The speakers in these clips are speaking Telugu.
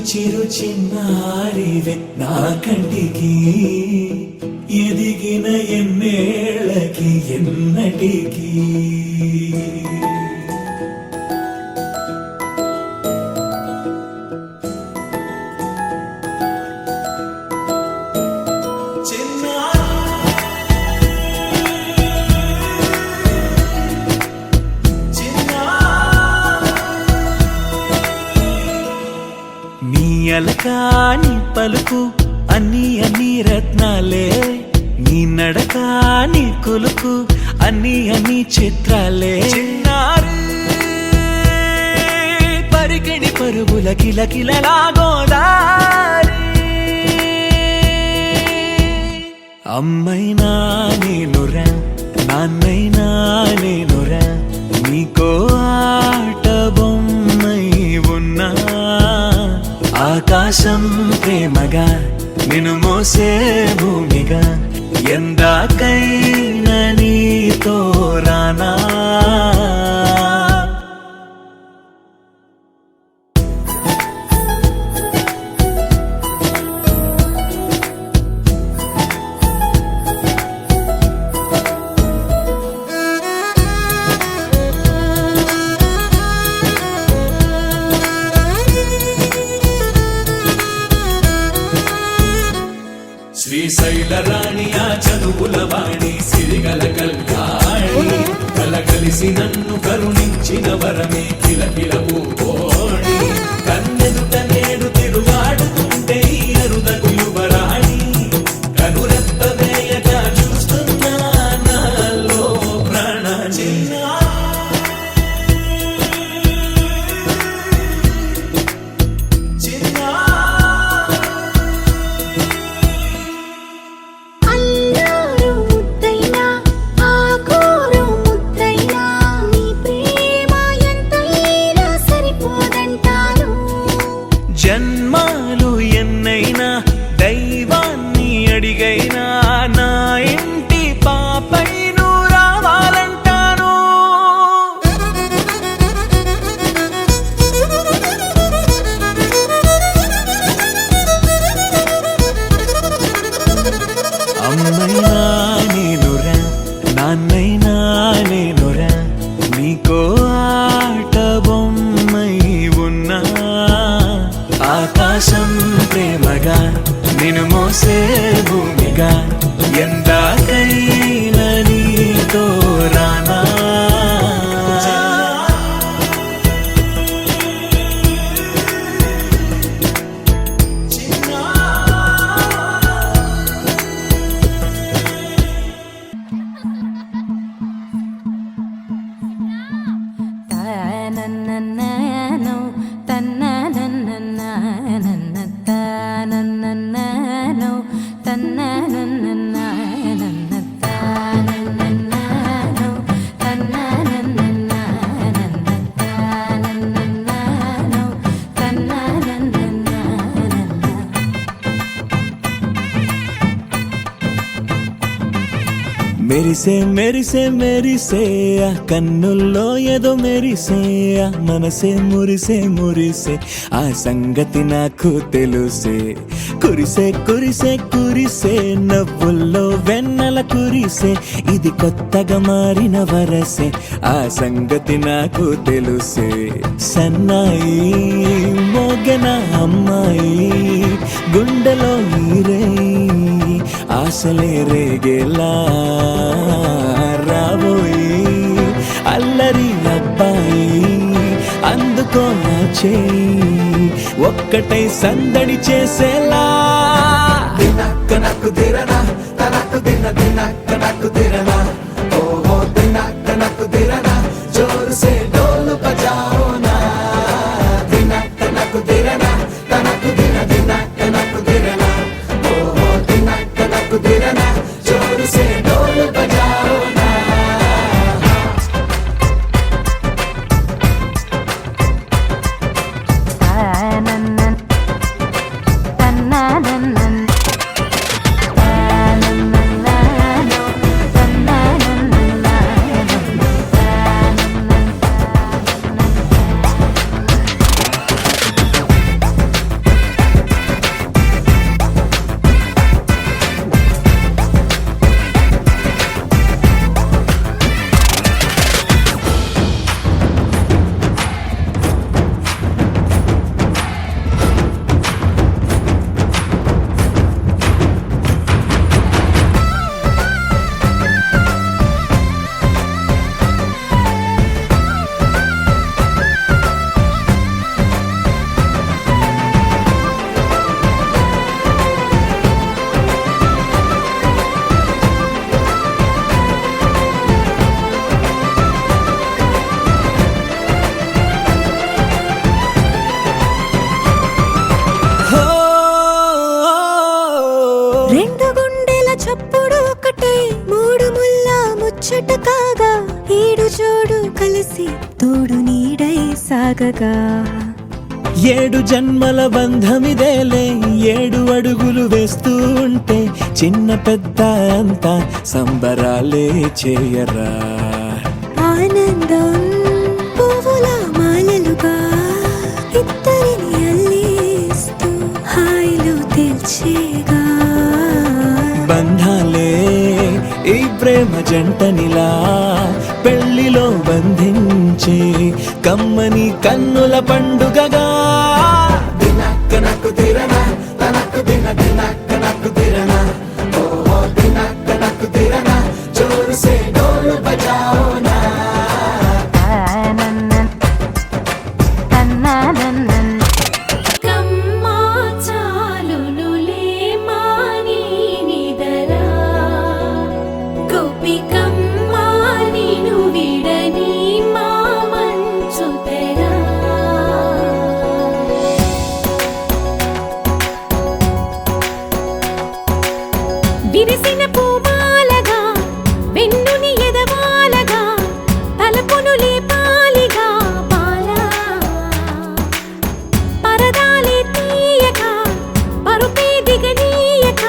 చిరు చిన్నారివే నా కంటికి ఎదిగిన ఎన్నేళ్ళకి ఎన్నటికి అలకాని పలుకు అన్ని అన్ని రత్నాలే నీ నడక నీ కొలుకు అన్ని అన్ని చిత్రాలే పరికిణి పరుగుల కిలకిలలా గోదారి అమ్మైనా నేనురా నాన్నైనా నేనురా నీకో ఆట బొమ్మై ఉన్నా ఆకాశం ప్రేమగా నిన్ను మోసే భూమిగా ఎందాకైనా నీతో రానా శ్రీశైల రాణి ఆ చదువుల వాణి సిరిగల కల్యాణి కలగలిసి నన్ను కరుణించిన వరమే కిలకిల పూకోణి కన్నెదుట నేడు తిరుగాడుతుంటే అరుదకు యువరాణి కనురెప్ప వేయక చూస్తున్నా నాలో ప్రాణ జన్మాలు ఎన్నైనా దైవాన్ని అడిగైనా నా ఇంటి పాపై నువ్వు రావాలంటాను అమ్మైనా నేనురా నాన్నైనా నేనురా నీకో ఆట బొమ్మై ఉన్నా ఆకాశం ప్రేమగా నిన్ను మోసే భూమిగా ఎందాకైనా నీతో రానా మెరిసే మెరిసే మెరిసే కన్నుల్లో ఏదో మెరిసే మనసే మురిసే మురిసే ఆ సంగతి నాకు తెలుసే కురిసే కురిసే కురిసే నవ్వుల్లో వెన్నెల కురిసే ఇది కొత్తగా మారిన వరసే ఆ సంగతి నాకు తెలుసే సన్నాయి మోగన అమ్మాయి గుండెలో ఈరే ఆశలే రేగేలా రాబోయి అల్లరి అబ్బాయి అందుకో నా చేయి ఒక్కటై సందడి చేసేలా దినక్క నక్కు దిరనా తనకు దిన దినక్క నక్కు దిరనా ఓహో దినక్క నక్కు దిరనా జోరు సే డోలు బజాओ నా దినక్క నక్కు దిరనా తనకు దిన దినక్క నక్కు దిరనా ఓహో దినక్క నక్కు దిరనా జోరు సే డోలు బజాओ నా తన్న కలిసి తోడు నీడై సాగగా 7 జన్మల బంధమిదేలే 7 అడుగులు వేస్తూ ఉంటే చిన్న పెద్ద అంతా సంబరాలే చేయరా ఆనందం పువ్వుల మాలలుగా ఇద్దరిని అల్లేస్తూ హాయిలో తెల్చేగా బంధాలే ఈ ప్రేమ జంటనిలా పెళ్లిలో బంధించే కమ్మని కన్నుల పండుగగా దినక్కనకు తిరనా తనకు దిన దినక్కనకు తిరనా ఓ దినక్కనకు తిరనా జోరు సే డోలు బజాओ నా కమ్మా చాలునులే మాని నిదరా గోపికమ్మా నిను విడని మా మంచు తెరా విరిసిన పూమాలగా వెన్నుని ఎదవాలగా తలపును లేపాలిగా బాలా పరదాలే తీయక పరుపే దిగనీయక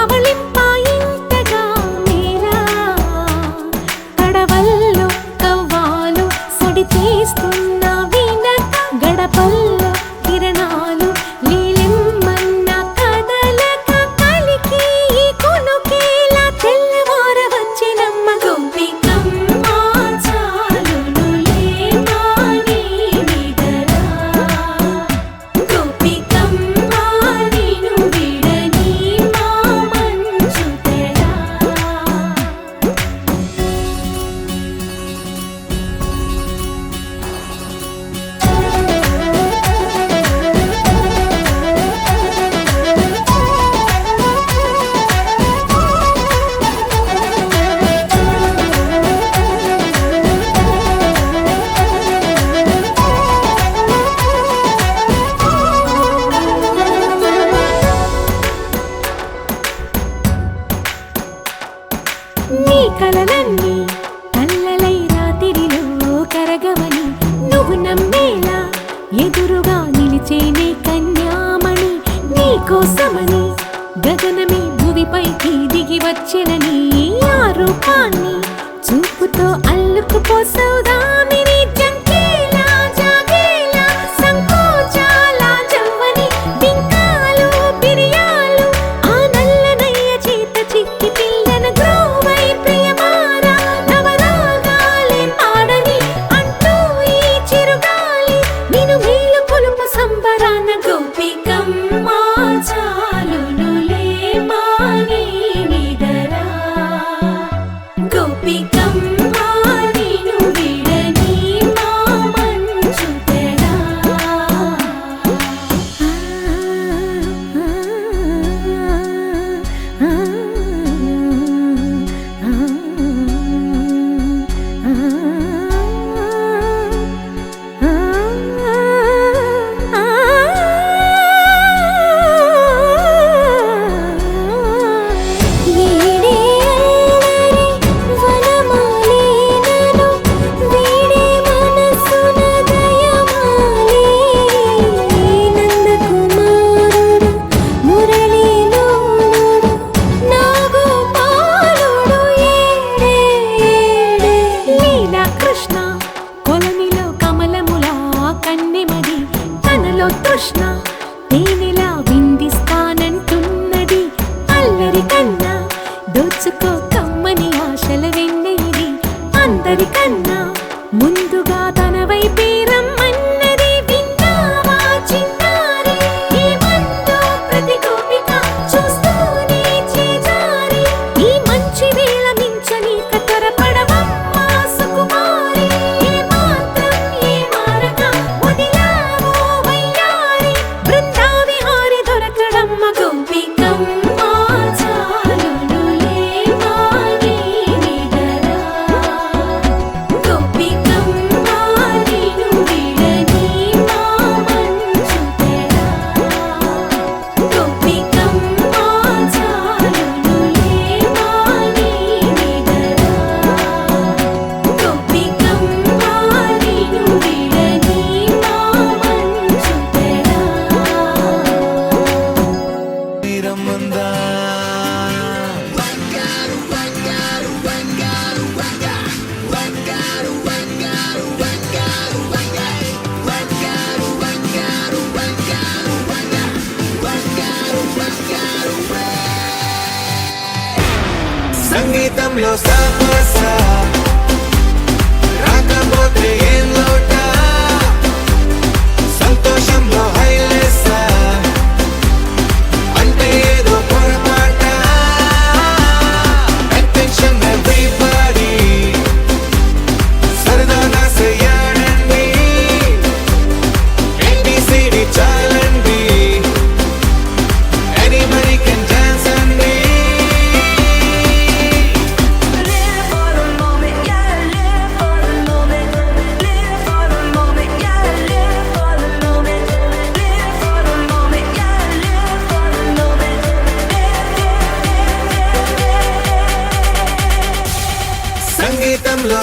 అవళింపాయింతగా మేరా కడవల్లో కవ్వాలు సడి చేస్తున్న వినక గడపల్లో కిరణాలు నీలిమ్మన్న కదలక కలికి ఈ కొనుకేలా తెల్లవార వచ్చినమ్మ గోపికమ్మ చాలునులే మాని నిదరా గోపికమ్మ నిను విడని మా మంచు తెరా నీ కలలన్నీ కల్లలై రాత్రిలో కరగవని నువ్వు నమ్మేలా ఎదురుగా నిలిచేనే కన్యామణి నీ కోసమని గగనమే భువిపైకి దిగి వచ్చెనని ఆ రూపాన్ని చూపుతో అల్లుకుపోసౌదామిని జంకేలా జాగేలా సంకోచాల జవ్వని బింకాలు బిరియాలు ఆ నల్లనయ్య చేత చిక్కి పిల్లన గ్రోవై ప్రియమారా నవరాగాలే పాడని అంటూ ఈ చిరుగాలి నిను మేలు పొలుపు సంబరాన గోపికమ్మ చాలునులే మాని నిదరా గోపికమ్మ నిను విడని సంగీతంలో సాపస రాకపోతే ఏం లోట సంతోషంలో హైలేస అంటే ఏదో పొరపాట అటెన్షన్ ఎవ్రీబడి సరదాగా చెయ్యాడండి ABCD చాలండి anybody can dance అండి Live for the moment, yeah, live for the moment. Live for the moment, yeah, live for the moment. Live for the moment, yeah, live for the moment. సంగీతంలో